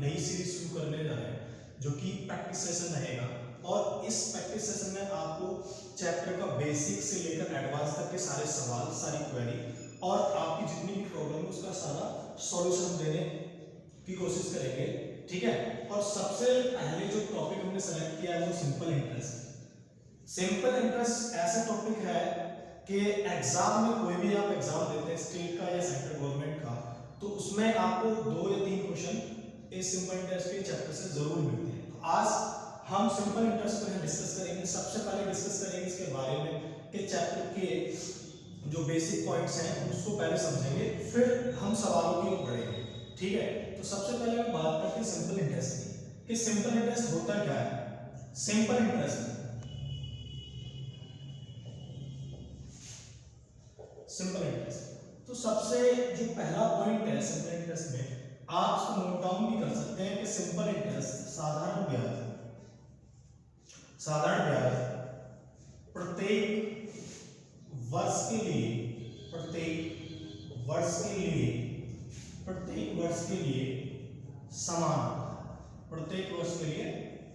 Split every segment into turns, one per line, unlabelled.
नई सीरीज शुरू करने जा रहे हैं जो कि प्रैक्टिस सेशन रहेगा। और इस प्रैक्टिस सेशन में आपको चैप्टर का बेसिक से लेकर एडवांस तक के सारे सवाल, सारी क्वेरी और आपकी जितनी भी प्रॉब्लम है उसका सारा सॉल्यूशन देने की कोशिश करेंगे, ठीक है। और सबसे पहले जो टॉपिक हमने सेलेक्ट किया है वो सिंपल इंटरेस्ट। सिंपल इंटरेस्ट ऐसा टॉपिक है कि एग्जाम में कोई भी आप एग्जाम देते हैं स्टेट का या सेंट्रल गवर्नमेंट का, तो उसमें आपको 2 या 3 क्वेश्चन इस सिंपल इंटरेस्ट के चैप्टर से जरूर मिलते हैं। तो आज हम सिंपल इंटरेस्ट पर डिस्कस करेंगे। सबसे पहले डिस्कस करेंगे इसके बारे में कि चैप्टर के जो बेसिक पॉइंट्स हैं उसको पहले समझेंगे, फिर हम सवालों की ओर बढ़ेंगे, ठीक है। तो सबसे पहले हम बात करते हैं सिंपल इंटरेस्ट की कि सिंपल इंटरेस्ट होता क्या है। सिंपल इंटरेस्ट तो सबसे जो पहला पॉइंट है सिंपल इंटरेस्ट में, आप इसको नोट डाउन भी कर सकते हैं कि सिंपल इंटरेस्ट साधारण ब्याज प्रत्येक वर्ष के लिए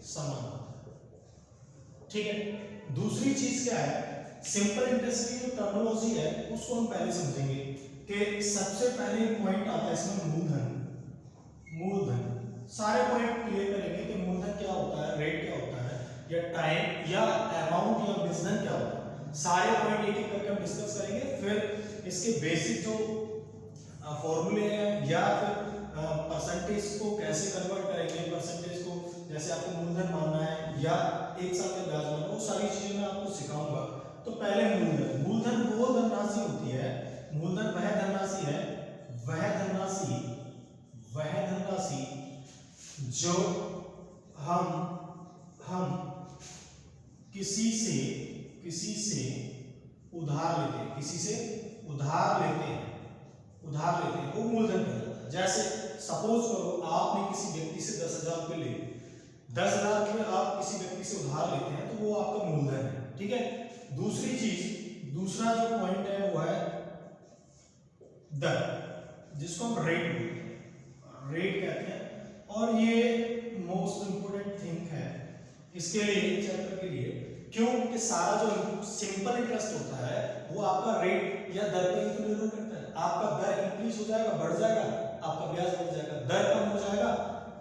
समान, ठीक है। दूसरी चीज क्या है, सिंपल इंटरेस्ट की जो टर्मिनोलॉजी है उसको हम पहले समझेंगे कि सबसे पहले पॉइंट आता है इसमें मूलधन। सारे पॉइंट क्लियर करेंगे कि मूलधन क्या होता है, रेट क्या होता है, या टाइम या अमाउंट या बिजनेस क्या होता है। सारे पॉइंट एक एक करके हम डिस्कस करेंगे। फिर इसके बेसिक जो फॉर्मूले हैं या फिर परसेंटेज को कैसे कन्वर्ट करेंगे, परसेंटेज को जैसे आपको मूलधन मानना है या 1 साल का ब्याज मानना है, वो सारी चीजें मैं आपको सिखाऊंगा। तो पहले मूलधन वो धनराशि होती है, मूलधन वह धनराशि जो हम किसी से उधार लेते हैं, वो मूलधन कहलाता है। जैसे सपोज करो आपने किसी व्यक्ति से 10,000 रुपये ले, 10,000 रुपये आप किसी व्यक्ति से उधार लेते हैं तो वो आपका मूलधन है, ठीक है। दूसरा जो पॉइंट है वो है दर, जिसको हम रेट कहते हैं। और ये मोस्ट इंपोर्टेंट थिंग है इसके लिए, चैप्टर के लिए, क्योंकि सारा जो सिंपल इंटरेस्ट होता है वो आपका रेट या दर पर ही निर्भर करता है। आपका दर इंक्रीज हो जाएगा, बढ़ जाएगा, आपका ब्याज बढ़ जाएगा। दर कम हो जाएगा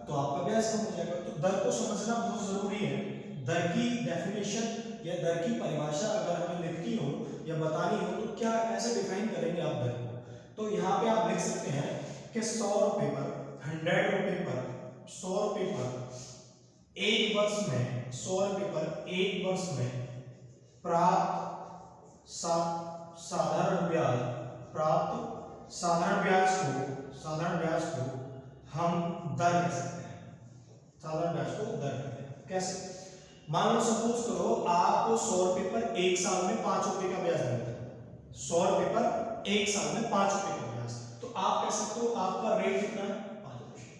तो आपका ब्याज कम हो जाएगा। तो दर को समझना बहुत जरूरी है। दर की डेफिनेशन या दर की परिभाषा अगर हमें लिखनी हो या बतानी हो तो क्या कैसे डिफाइन करेंगे आप दर को। तो यहाँ पे आप लिख सकते हैं कि 100 रुपए पर, 100 रुपए पर, 100 रुपए पर एक वर्ष में, 100 रुपए पर एक वर्ष में प्राप्त साधारण ब्याज को हम दर कह सकते हैं। साधारण ब्याज को दर कहते हैं। कैसे? मान लो सपोज करो आपको 100 रुपए पर 1 साल में 5 रुपए का ब्याज मिलता है। 100 रुपए पर 1 साल में 5 रुपए का ब्याज, तो आप कह सकते हो आपका रेट कितना है, 5%।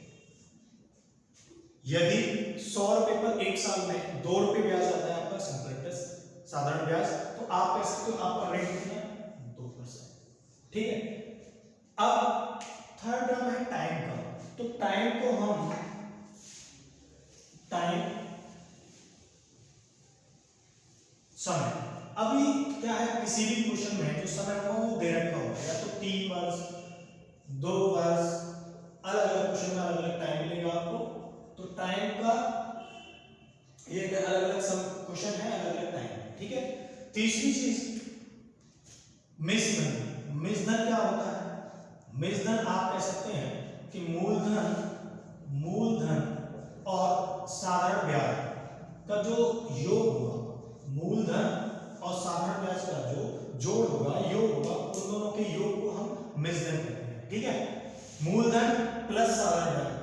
यदि 100 रुपए पर 1 साल में 2 रुपए ब्याज आता है आपका सिंपल इंटरेस्ट साधारण ब्याज, तो आप कह सकते हो आपका रेट कितना है, 2%, ठीक है। अब थर्ड टर्म है टाइम का। तो टाइम को हम समय, अभी क्या है, किसी भी क्वेश्चन में जो समय होगा वो दे रखा होगा, या तो 3 वर्ष, 2 वर्ष, अलग अलग क्वेश्चन में अलग अलग टाइम मिलेगा आपको। तो टाइम का ये अलग अलग सब क्वेश्चन है, अलग अलग टाइम, ठीक है। तीसरी चीज मिश्रधन क्या होता है? मिश्रधन आप कह सकते हैं कि मूलधन और साधारण ब्याज का जो योग होगा, मूलधन और साधारण ब्याज का जो जोड़ होगा, योग होगा, उन दोनों के योग को हम मिश्रधन कहते हैं, ठीक है। मूलधन प्लस साधारण ब्याज,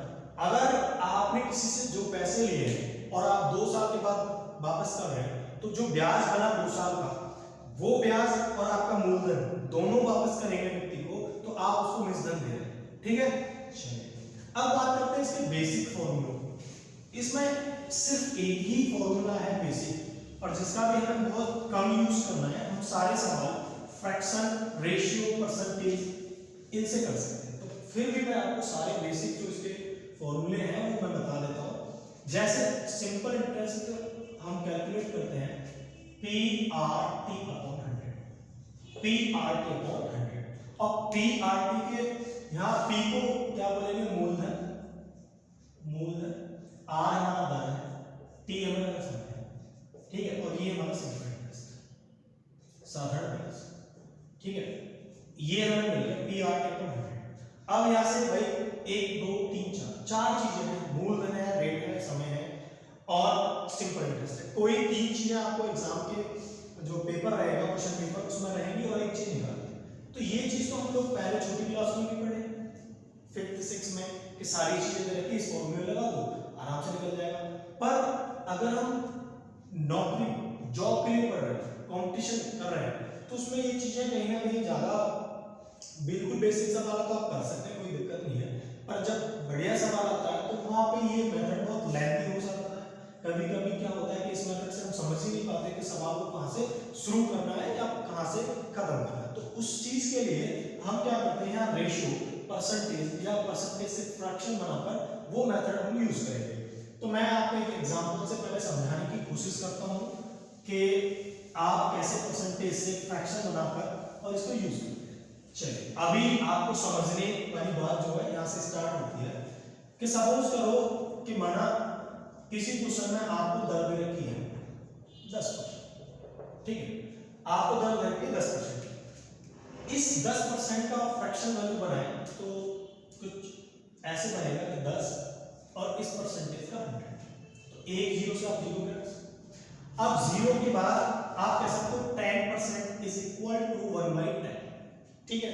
अगर आपने किसी से जो पैसे लिए और आप 2 साल के बाद वापस कर रहे हैं, तो जो ब्याज बना 2 साल का, वो ब्याज और आपका मूलधन दोनों वापस करेंगे व्यक्ति को, तो आप उसको मिश्रधन दे रहे हैं, ठीक है। अब बात करते हैं इसके बेसिक फॉर्मूलों। इसमें सिर्फ एक ही फॉर्मूला है बेसिक, और जिसका भी हमें बहुत कम यूज करना है। हम सारे सवाल फ्रैक्शन, रेशियो, परसेंटेज इनसे कर सकते हैं। तो फिर भी मैं आपको सारे बेसिक जो इसके फॉर्मूले हैं वो PRT अपॉन 100, PRT अपॉन 100। और PRT के यहाँ P को क्या बोलेंगे, मूलधन, मूलधन, R हमारा धन है, T हमारा समय है, ठीक है, और ये हमारा सिंपल इंटरेस्ट, साधारण ब्याज, ठीक है, ये हमें मिल गया PRT अपॉन 100। अब यहाँ से भाई 1 2 3 4 चीजें हैं, मूलधन है, रेट है, समय है और सिंपल इंटरेस्ट है। कोई 3 चीजें आपको एग्जाम के जो पेपर रहेगा, क्वेश्चन पेपर, उसमें रहेंगी और एक चीज निकालनी। तो ये चीज तो हम लोग पहले छोटी क्लास में भी पढ़े, 5th 6th में, कि सारी चीजें रहती है, इस फॉर्मूले लगा दो आराम से निकल जाएगा। पर अगर हम नौकरी जॉब के लिए पढ़ रहे हैं, कंपटीशन कर रहे हैं, तो उसमें ये चीजें कहीं ना कहीं ज्यादा, बिल्कुल बेसिक सवाल तो आप कर सकते हैं, कोई दिक्कत नहीं है, पर जब बढ़िया सवाल आता है तो वहां पे ये मेथड बहुत लेंथी हो सकता है। कभी कभी क्या होता है कि इस मेथड से हम समझ ही नहीं पाते कि सवाल को कहां से शुरू करना है या कहां से खत्म करना है। तो उस चीज के लिए हम क्या करते हैं, रेशियो, परसेंटेज या परसेंटेज से फ्रैक्शन बनाकर वो मेथड हम यूज करेंगे। तो मैं आपको एक एग्जांपल से पहले समझाने की कोशिश करता हूं कि आप कैसे परसेंटेज से फ्रैक्शन बनाकर और इसको यूज करते हैं। चलिए, अभी आपको समझने वाली बात जो है यहां से स्टार्ट होती है कि सपोज करो कि माना किसी क्वेश्चन में आपको दर दे रखी है 10%, ठीक है, आपको दर दे रखी है 10%। इस 10% का फ्रैक्शन वैल्यू बनाए तो कुछ ऐसे बनेगा कि 10 और इस परसेंटेज का 100, तो एक जीरो से आप जीरो कर, अब जीरो के बाद आप कह सकते हो 10% इज इक्वल टू 1/10, ठीक है।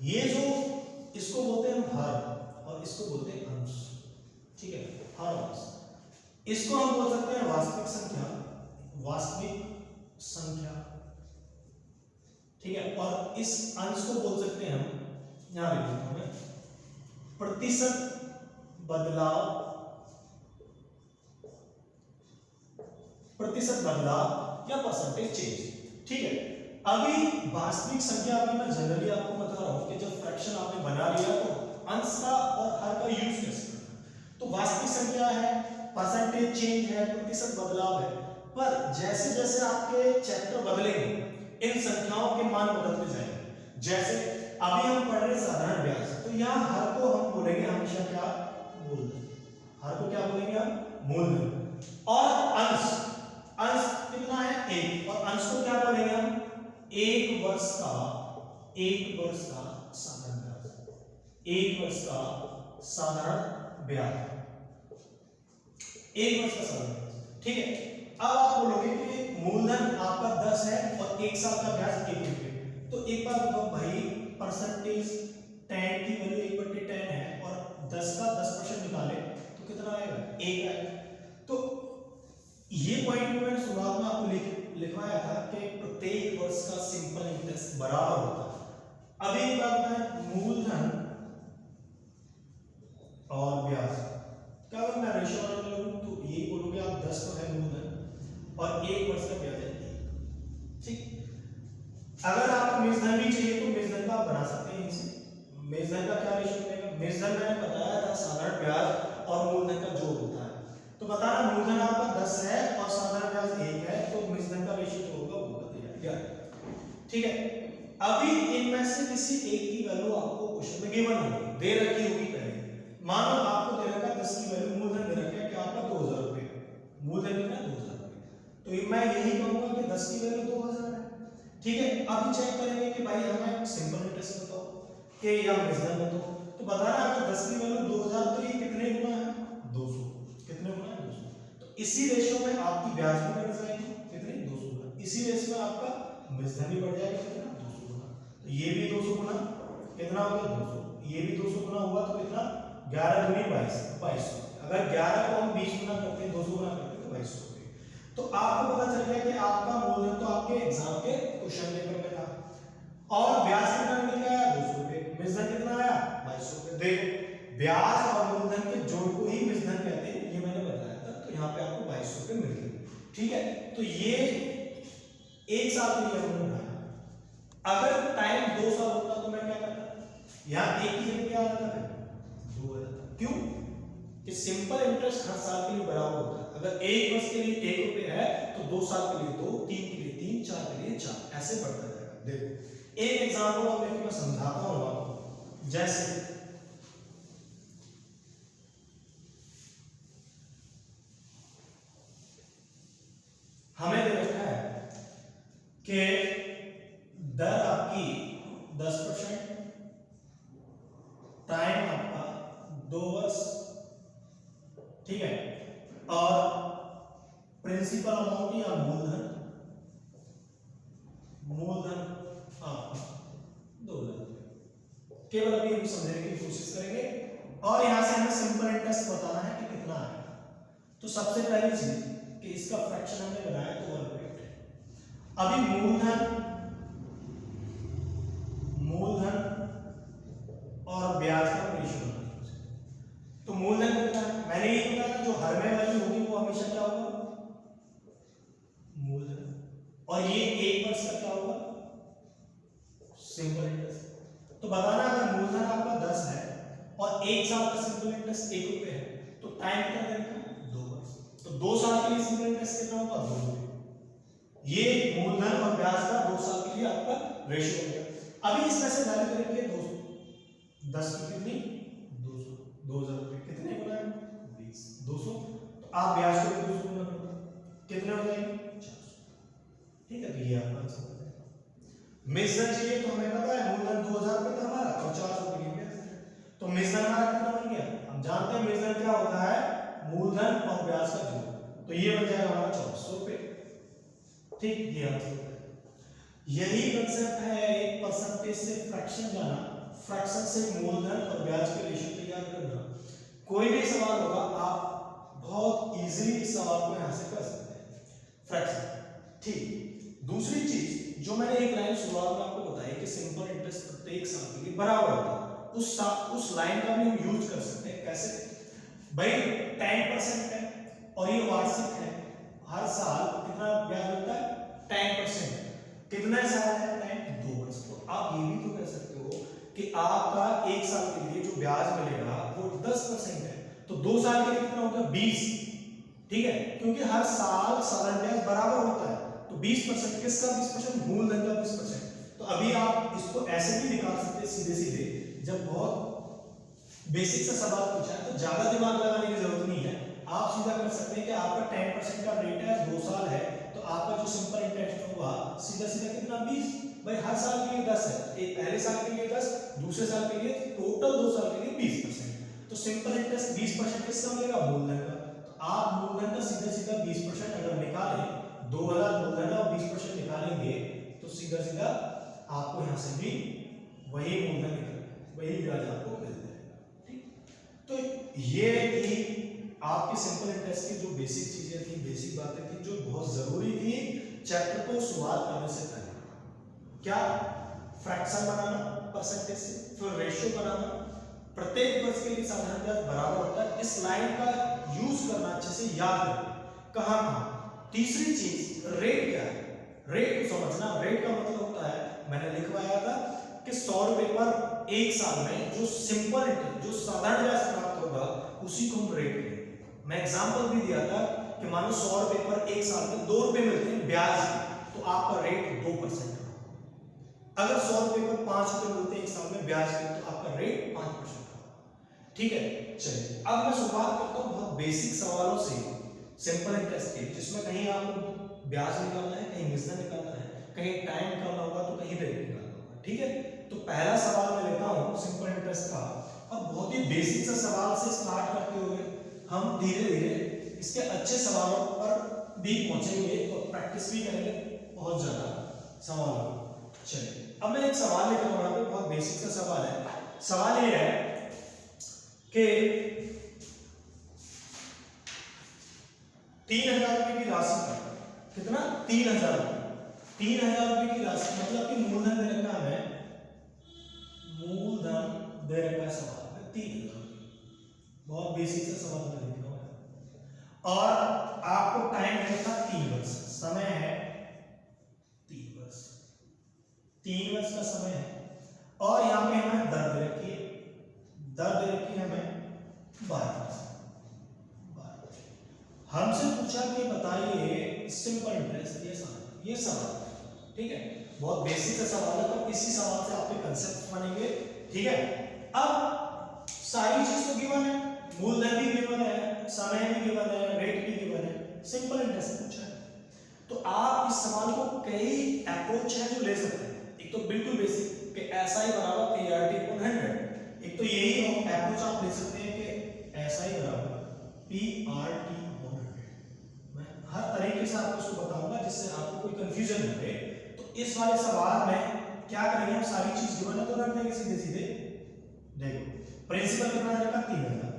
ये जो इसको बोलते हैं हर और इसको बोलते हैं अंश, ठीक है, हर अंश। इसको हम बोल सकते हैं वास्तविक संख्या, वास्तविक संख्या, ठीक है, और इस अंश को बोल सकते हैं हम, यहां लिख देता हूं मैं, प्रतिशत बदलाव, प्रतिशत बदलाव या परसेंटेज चेंज, ठीक है। अभी वास्तविक संख्या, अभी मैं जनरली आपको बता रहा हूं कि जब फ्रैक्शन आपने बना लिया तो अंश का और हर का यूज कैसे करना। तो वास्तविक संख्या है, परसेंटेज चेंज है, प्रतिशत बदलाव है, पर जैसे जैसे आपके चैप्टर बदलेंगे इन संख्याओं के मान बदलते जाएंगे। जैसे अभी हम पढ़ रहे साधारण ब्याज, तो यहाँ हर को हम बोलेंगे हमेशा क्या, मूलधन, हर को क्या बोलेंगे हम, मूलधन। और अंश, अंश कितना है 1, और अंश को क्या बोलेंगे हम, 1 वर्ष का साधारण ब्याज, 1 वर्ष का साधारण ब्याज, 1 वर्ष का साधारण ब्याज, ठीक है। अब आप बोलोगे कि मूलधन आपका 10 है और 1 साल का ब्याज 1 रुपये, तो एक बार बताओ भाई, परसेंटेज 10 की वैल्यू 1/10 है और 10 का 10% निकाले तो कितना आएगा, 1 आएगा। तो ये पॉइंट में मैंने शुरुआत में आपको लिखवाया था कि प्रत्येक वर्ष का सिंपल इंटरेस्ट बराबर होता है। अब एक बात है, मूलधन और ब्याज क्या, अगर मैं रेशियो लूं तो यही बोलोगे आप, 10 तो है मूलधन और 1 वर्ष का ब्याज है 1, ठीक। अगर आपको मेजधन भी चाहिए तो मेजधन का आप बना सकते हैं इनसे। मेजधन का क्या रेशियो बनेगा, मेजधन मैंने बताया था साधारण ब्याज और मूलधन का जोड़ होता है, तो बताना मूलधन आपका 10 है और साधारण ब्याज 1 है, तो मेजधन का रेशियो जो होगा वो बताइए, ठीक है। अभी इनमें से किसी एक की वैल्यू आपको क्वेश्चन में गिवन होगी, दे रखी होगी पहले। मानो आपको दे रखा है 10 की वैल्यू, मूलधन दे रखा है कि आपका 2000 रुपये, मूलधन कितना 2000 रुपये, तो मैं यही कहूंगा कि 10 की वैल्यू 2000 है, ठीक है। अभी चेक करेंगे कि भाई हमें सिंपल इंटरेस्ट बताओ कि या मेजधन बताओ, तो बताना अगर 10 की वैल्यू 2000 तो ये कितने गुना है, 200, कितने गुना है 200, तो इसी रेशियो में आपकी ब्याज भी बढ़ जाएगी, कितने 200 गुना, इसी रेशियो में आपका मेजधन भी बढ़ जाएगा, कितना 200 गुना, तो ये भी 200 गुना कितना हो गया 200, ये भी 200 गुना हुआ तो कितना 11 दूनी 2200, अगर 11 को हम 20 गुना करते हैं, 200 गुना करते हैं तो 2200 रुपये। तो आपको पता चल गया कि आपका मूलधन तो आपके एग्जाम के क्वेश्चन पेपर में था, और ब्याज कितना निकल गया 200 रुपये, मेजधन कितना आया 2200 रुपये। देखो ब्याज और मूलधन के जोड़ को ही मेजधन कहते हैं, ये मैंने बताया था, तो यहाँ पे आपको 2200 रुपये मिल गए, ठीक है। तो ये 1 साल के लिए हमने बनाया। अगर टाइम 2 साल होता तो मैं क्या करता, यहाँ 1 की जगह क्या आता है 2 आ जाता, क्यों कि सिंपल इंटरेस्ट हर साल के लिए बराबर होता है। अगर 1 वर्ष के लिए 1 रुपये है तो 2 साल के लिए 2, 3 के लिए 3, 4 के लिए 4, ऐसे बढ़ता जाएगा। देखो एक एग्जांपल और मैं समझाता हूं आपको। जैसे हमें दे रखा है कि दर आपकी 10%, टाइम आपका 2 वर्ष, ठीक है, और प्रिंसिपल अमाउंट या मूलधन आपका 2 लाख रुपए। केवल अभी हम समझने की कोशिश करेंगे और यहां से हमें सिंपल इंटरेस्ट बताना है कि कितना आएगा। तो सबसे पहली चीज कि इसका फ्रैक्शन हमने बनाया तो 1/8। अभी मूलधन और ब्याज का रेशियो बनाना है। तो मूलधन कितना है? मैंने ये बताया जो हर में वैल्यू होगी वो हमेशा क्या होगा? मूलधन। और ये 1 वर्ष का क्या होगा? Simple interest. तो बताना अगर मूलधन आपका 10 है और 1 साल का सिंपल इंटरेस्ट 1 रुपए है तो टाइम कितना देगा? 2 वर्ष। तो 2 साल के लिए सिंपल इंटरेस्ट कितना होगा? 2 रुपए। ये मूलधन और ब्याज का 2 साल के लिए आपका रेशियो हो गया। अभी इसमें से वैल्यू करेंगे 200, 10 की कितनी? 200, 2000 रुपए कितने हो रहा है? 20, 200। तो आप ब्याज को 200 गुना करो, कितने हो जाएंगे? 400। ठीक है, तो ये आपका आंसर हो जाएगा। मिश्रण चाहिए तो हमें पता है मूलधन 2000 रुपए था हमारा और 400 रुपए की ब्याज है। तो मिश्रण हमारा कितना बन गया? हम जानते हैं मिश्रण क्या होता है? मूलधन और ब्याज का जोड़। तो ये बन जाएगा हमारा 2400 रुपए। ठीक, ये आंसर हो जाएगा। यही कंसेप्ट है एक परसेंटेज से फ्रैक्शन जाना, फ्रैक्शन से मूलधन और ब्याज के रेशियो तैयार करना। कोई भी सवाल होगा आप बहुत इजीली इस सवाल को यहां से कर सकते हैं, फ्रैक्शन। ठीक, दूसरी चीज जो मैंने एक लाइन शुरुआत में आपको बताई कि सिंपल इंटरेस्ट प्रत्येक साल के लिए बराबर होता है, उस लाइन का भी हम यूज कर सकते हैं। कैसे भाई? 10% है और ये वार्षिक है, हर साल कितना ब्याज मिलता है? 10%। कितना साल है? टाइम 2 वर्ष। तो आप ये भी तो कह सकते हो कि आपका 1 साल के लिए जो ब्याज मिलेगा वो 10% है, तो 2 साल के लिए कितना होगा? 20। ठीक है, क्योंकि हर साल साधारण ब्याज बराबर होता है, तो 20% किसका? 20% मूलधन का 20%। तो अभी आप इसको ऐसे भी निकाल सकते हैं सीधे सीधे। जब बहुत बेसिक सा सवाल पूछा है तो ज्यादा दिमाग लगाने की जरूरत नहीं है, आप सीधा कर सकते हैं कि आपका 10% का रेट है, 2 साल है, तो आपका जो सिंपल इंटरेस्ट होगा सीधा सीधा कितना? 20। भाई हर साल के लिए 10 है, एक पहले साल के लिए 10, दूसरे साल के लिए, टोटल 2 साल के लिए 20%। तो सिंपल इंटरेस्ट 20% किसका मिलेगा? मूलधन का। तो आप मूलधन का सीधा सीधा 20% अगर निकालें, 2000 मूलधन और 20% निकालेंगे तो सीधा सीधा आपको यहां से भी वही मूलधन निकलेगा, वही ब्याज आपको मिल जाएगा। ठीक, तो ये थी आपके सिंपल इंटरेस्ट की जो बेसिक चीजें थी, बेसिक बातें थी जो बहुत जरूरी थी चैप्टर को शुरुआत करने से पहले। क्या? फ्रैक्शन बनाना परसेंटेज से, फिर रेशियो बनाना, प्रत्येक वर्ष के लिए साधारण ब्याज बराबर होता है। इस लाइन का यूज करना अच्छे से याद रखें कहां कहां। तीसरी चीज रेट क्या है? रेट को समझना। रेट का मतलब होता है, मैंने लिखवाया था कि 100 रुपए पर 1 साल में जो सिंपल इंटरेस्ट, जो साधारण ब्याज प्राप्त होगा उसी को हम रेट कहेंगे। मैं एग्जांपल भी दिया था कि मानो 100 रुपए पर 1 साल में 2 रुपए मिलते हैं ब्याज, तो आपका रेट 2%। अगर 100 रुपए पर 5 रुपए मिलते हैं 1 साल में ब्याज के, तो आपका रेट 5% का। ठीक है, चलिए अब मैं शुरुआत करता हूं बहुत बेसिक सवालों से सिंपल इंटरेस्ट के, जिसमें कहीं आपको ब्याज निकालना है, कहीं मिश्रण निकालना है, कहीं टाइम निकालना होगा, तो कहीं रेट निकालना होगा। ठीक है, तो पहला सवाल मैं लेता हूं सिंपल इंटरेस्ट का, और बहुत ही बेसिक सा सवाल से स्टार्ट करते हुए हम धीरे धीरे इसके अच्छे सवालों पर भी पहुंचेंगे और प्रैक्टिस भी करेंगे बहुत ज्यादा सवालों। चलिए अब मैं एक सवाल लेकर यहाँ पे, बहुत बेसिक सा सवाल है। सवाल ये है कि 3000 रुपए की राशि का, कितना? 3000 रुपए। 3000 रुपए की राशि मतलब कि मूलधन दे रखा है, मूलधन दे रखा है सवाल में 3000। बहुत बेसिक सा सवाल मैं लिख रहा हूं, और आपको टाइम है था 3 वर्ष, समय है 3 वर्ष, 3 वर्ष का समय है, और यहां पे हमें दर दे रखी है, दर दे रखी है हमें 12%। हमसे पूछा कि बताइए सिंपल इंटरेस्ट, ये सवाल, ठीक है, बहुत बेसिक का सवाल है, तो इसी सवाल से आपके कंसेप्ट बनेंगे, ठीक है। अब सारी चीज तो गिवन है, मूलधन भी गिवन है, समय भी गिवन है, रेट भी गिवन है, सिंपल इंटरेस्ट पूछा है, तो आप इस सवाल को कई अप्रोच है जो ले सकते हैं। एक तो बिल्कुल बेसिक कि SI बराबर PRT अपॉन 100, एक तो यही अप्रोच आप ले सकते हैं कि SI बराबर PRT अपॉन 100। मैं हर तरीके से आपको उसको बताऊंगा जिससे आपको कोई कंफ्यूजन न रहे। तो इस वाले सवाल में क्या करेंगे, हम सारी चीज गिवन है तो रख देंगे सीधे सीधे। देखो प्रिंसिपल कितना रहेगा 3000,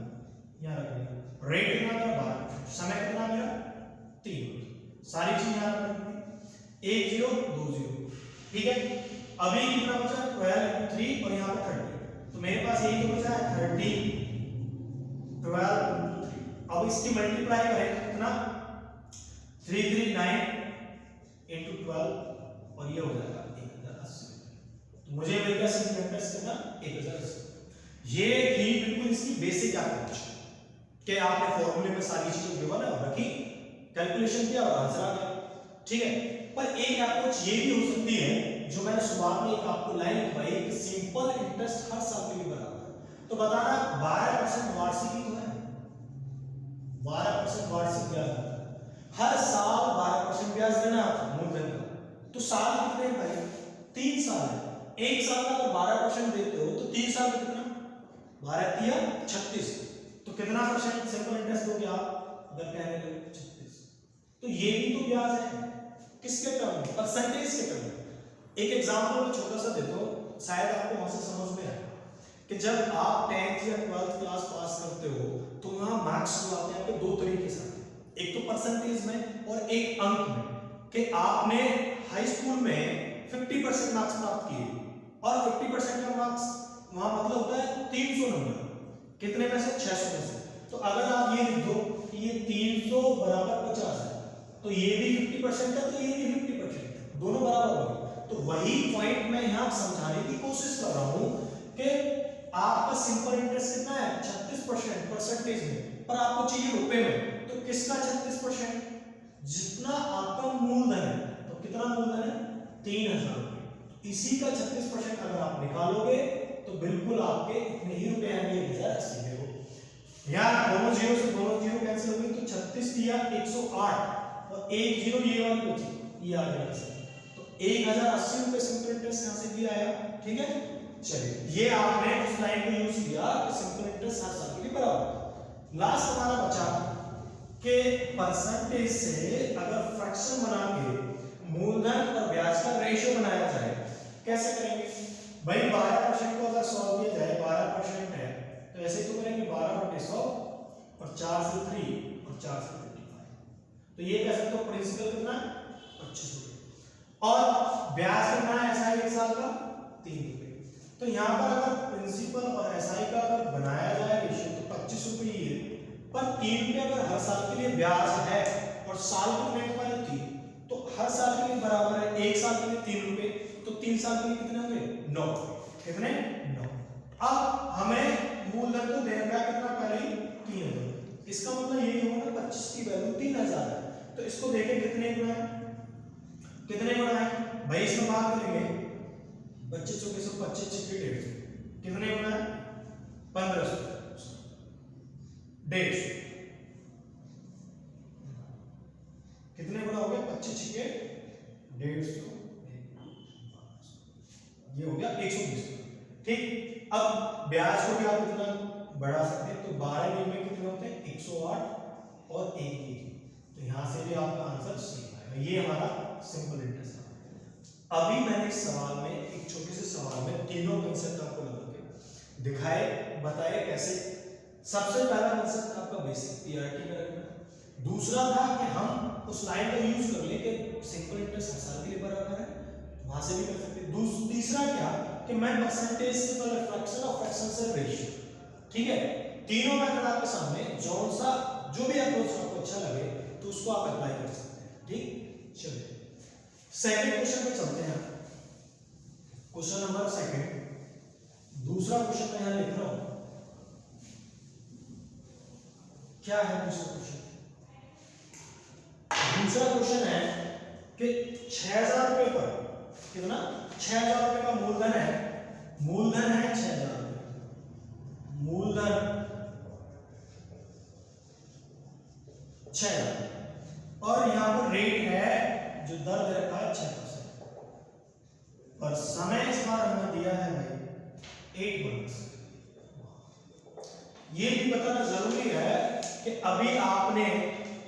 यहाँ रख देंगे, रेट कितना मेरा 12, समय कितना मेरा 3, सारी चीज यहाँ रख देंगे, 1 0 2 0, ठीक है। अभी कितना बचा 12 3 और यहाँ पे 30, तो मेरे पास यही तो बचा है 30 12 × 3। अब इसकी मल्टीप्लाई करें कितना 339 × 12 और ये हो जाएगा 1080। तो मुझे मिल गया सिंपल इंटरेस्ट कितना 1080। ये थी बिल्कुल इसकी बेसिक अप्रोच कि आपने फॉर्मूले में सारी चीजें गिवन है और रखी, कैलकुलेशन किया और आंसर आ गया, ठीक है। पर एक अप्रोच ये भी हो सकती है जो मैंने शुरुआत में एक आपको लाइन लिखवाई कि सिंपल इंटरेस्ट हर साल के लिए बराबर है। तो बताना 12% वार्षिकी तो है, 12% वार्षिक ब्याज आता है, हर साल 12% ब्याज देना आता है मूलधन का। तो साल कितने हैं भाई 3 साल है, एक साल का अगर 12% देते हो तो 3 साल में कितना 12 3 36, तो कितना परसेंट सिंपल इंटरेस्ट दोगे आप अगर कहने लगे 36। तो ये भी तो ब्याज है, किसके टर्म में, परसेंटेज के टर्म में। एक एग्जांपल मैं छोटा सा देता हूं, शायद आपको वहां से समझ में आए कि जब आप 10th या 12th क्लास पास करते हो तो वहां मार्क्स जो आते हैं आपके दो तरीके से आते हैं, एक तो परसेंटेज में और एक अंक में, कि आपने हाई स्कूल में 50% मार्क्स प्राप्त किए और 50% का मार्क्स वहां मतलब होता है 300 नंबर, कितने में से 600 में से। तो अगर आप ये लिख दो कि ये 300 बराबर 50 है, तो ये भी 50% है तो ये भी 50% है, दोनों बराबर हो गए। तो वही पॉइंट मैं यहाँ समझाने की कोशिश कर रहा हूँ कि आपका सिंपल इंटरेस्ट कितना है 36% परसेंटेज में, पर आपको चाहिए रुपए में, तो किसका 36%, जितना आपका मूलधन है, तो कितना मूलधन है 3000 रुपए, इसी का 36% अगर आप निकालोगे तो बिल्कुल आपके इतने ही रुपए आएंगे 1080 में। यार दोनों जीरो से दोनों जीरो कैंसिल हो गए, तो 36 दिया 108 और एक जीरो ये वाली बची, ये आ गया, तो 1080 रुपए सिंपल इंटरेस्ट यहां से भी आया, ठीक है। चलिए ये आपने उस लाइन को यूज किया कि सिंपल इंटरेस्ट हर साल के लिए बराबर। लास्ट हमारा बचा कि परसेंटेज से अगर फ्रैक्शन बना के मूलधन और ब्याज का रेशियो बनाया जाए, कैसे करेंगे भाई, 12% को अगर सॉल्व किया जाए, 12% है तो ऐसे तो करेंगे 12/100 और 4 से 3 और 4 से 55, तो ये कह सकते हो प्रिंसिपल कितना 25 रुपए और ब्याज कितना है एसआई एक साल का 3 रुपए। तो यहाँ पर अगर प्रिंसिपल और एसआई का अगर बनाया जाए रेशियो तो 25 रुपए ही है, पर 3 रुपए अगर हर साल के लिए ब्याज है और साल की रेट पर 3, तो हर साल के लिए बराबर है, एक साल के लिए 3 रुपए, तो 3 साल के लिए कितने होंगे 9, कितने 9। अब हमें मूलधन तो देना है कितना पहले ही 3000, इसका मतलब यही होगा 25 की वैल्यू 3000 है, तो इसको देखें कितने गुना है, कितने गुना है भाई, इसमें बात करेंगे 25 के 125 छिके 150, कितने गुना है 1500 150, कितने गुना हो गया 25 छिके 150, ये हो गया 120, ठीक। अब ब्याज को भी आप कितना बढ़ा सकते हैं, तो 12 दिन में कितने होते हैं 108 और 1 केजी, तो यहां से भी आपका आंसर सही आएगा। ये हमारा सिंपल इंटरेस्ट है। अभी मैंने इस सवाल में एक छोटे से सवाल में तीनों कंसेप्ट आपको लगा के दिखाए, बताए कैसे। सबसे पहला कंसेप्ट आपका बेसिक पीआरटी में रखना, दूसरा था कि हम उस लाइन का यूज कर ले कि सिंपल इंटरेस्ट हर साल के लिए बराबर है, वहां से भी कर सकते हैं। तीसरा क्या कि मैं परसेंटेज से पहले फ्रैक्शन और फ्रैक्शन से रेशियो, ठीक है। तीनों मेथड आपके सामने, जौन सा जो भी अप्रोच आपको अच्छा लगे तो उसको आप अप्लाई कर सकते हैं, ठीक। चलिए सेकंड क्वेश्चन पे चलते हैं, क्वेश्चन नंबर सेकंड। दूसरा क्वेश्चन मैं यहां लिख रहा हूं, क्या है दूसरा क्वेश्चन, दूसरा क्वेश्चन है कि 6000 रुपए पर कितना 6000 रुपए का मूलधन है 6000 रुपए मूलधन 6000 और यहां पर रेट है जो दर दे रखा है 6% और समय इस बार हमें दिया है भाई 8 मंथ्स। ये भी बताना जरूरी है कि अभी आपने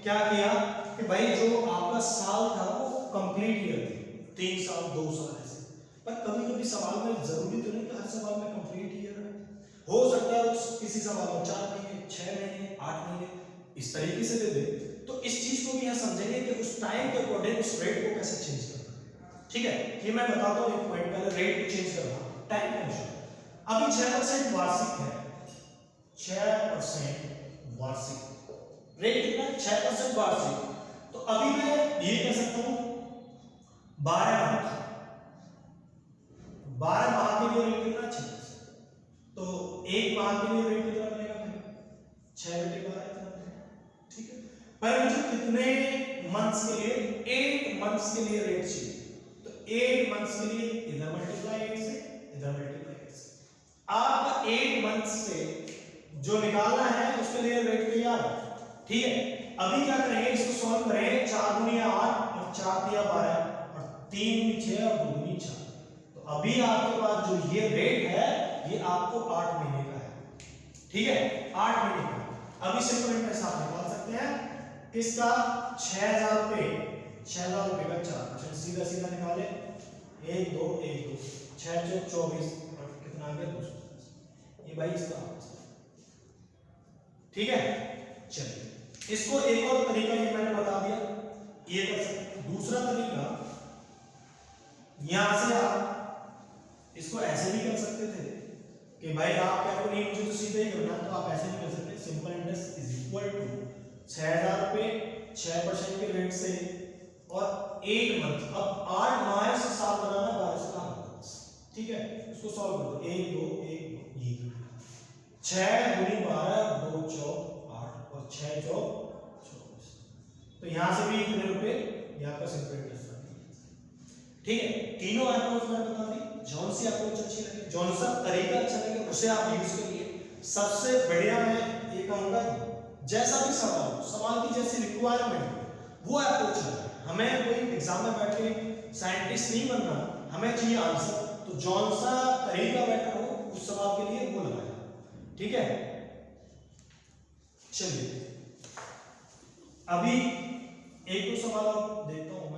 क्या किया कि भाई जो आपका साल था वो कंप्लीट ईयर थे 3 साल 2 साल ऐसे, पर कभी कभी सवाल में जरूरी तो नहीं कि हर सवाल में कंप्लीट ईयर हो सकता है किसी सवाल में 4 महीने 6 महीने 8 महीने इस तरीके से दे दे, तो इस चीज को भी यहाँ समझेंगे कि उस टाइम के अकॉर्डिंग उस रेट को कैसे चेंज करना है। ठीक है, ये मैं बताता हूँ एक पॉइंट, पहले रेट को चेंज करना टाइम फंक्शन। अभी 6% वार्षिक है 6% वार्षिक रेट कितना 6% वार्षिक, तो अभी मैं ये कह सकता हूं 12 माह के लिए रेट कितना 6%, तो एक माह के लिए रेट कितना बनेगा भाई 6/12 इतना बनेगा। ठीक है, पर मुझे कितने मंथ्स के लिए 8 मंथ्स के लिए रेट चाहिए, तो 8 मंथ्स के लिए इधर मल्टीप्लाई 8 से इधर मल्टीप्लाई 8 से आपका 8 मंथ्स से जो निकालना है उसके लिए रेट तैयार है। ठीक है, अभी क्या करेंगे इसको सॉल्व करें 4 गुनी 8 और 4 तिया 12 और 3 गुनी 6 और 2 गुनी 4, तो अभी आपके पास जो ये रेट है ये आपको 8 महीने का है। ठीक है, 8 महीने का। अभी सिंपल इंटरेस्ट आप निकाल सकते हैं किसका 6000 रुपए 6000 रुपए का 4%, सीधा सीधा निकाले 1 2 1 2 6 4 24 और कितना आ गया 250, ये भाई इसका। ठीक है, चलिए इसको एक और तरीका ये मैंने बता दिया, ये कर सकते। दूसरा तरीका यहां से आप इसको ऐसे भी कर सकते थे कि भाई आप क्या को नहीं मुझे तो सीधे ही करना, तो आप ऐसे भी कर सकते हैं simple interest is equal to 6000 रुपए 6% के रेट से और 8 मंथ, अब 8 माह से साल बनाना 12 से काम होता है। ठीक है, इसको सॉल्व कर दो 1 2 1 2 ये 6 गुनी 12 2 चौक 8 और 6 चौक 24, तो यहां से भी इतने रुपए यहाँ का सिंपल इंटरेस्ट। ठीक है, तीनों अप्रोच मैंने बता दी, जौन सी अप्रोच अच्छी लगे जौन सा तरीका अच्छा लगे उसे आप यूज करिए। सबसे बढ़िया मैं ये कहूंगा जैसा भी सवाल की जैसी रिक्वायरमेंट वो अप्रोच है। हमें कोई एग्जाम में बैठ के साइंटिस्ट नहीं बनना, हमें चाहिए आंसर, तो जौन सा तरीका बेटर हो उस सवाल के लिए वो लगाए। ठीक है, चलिए अभी एक दो सवाल और देखता हूं मैं।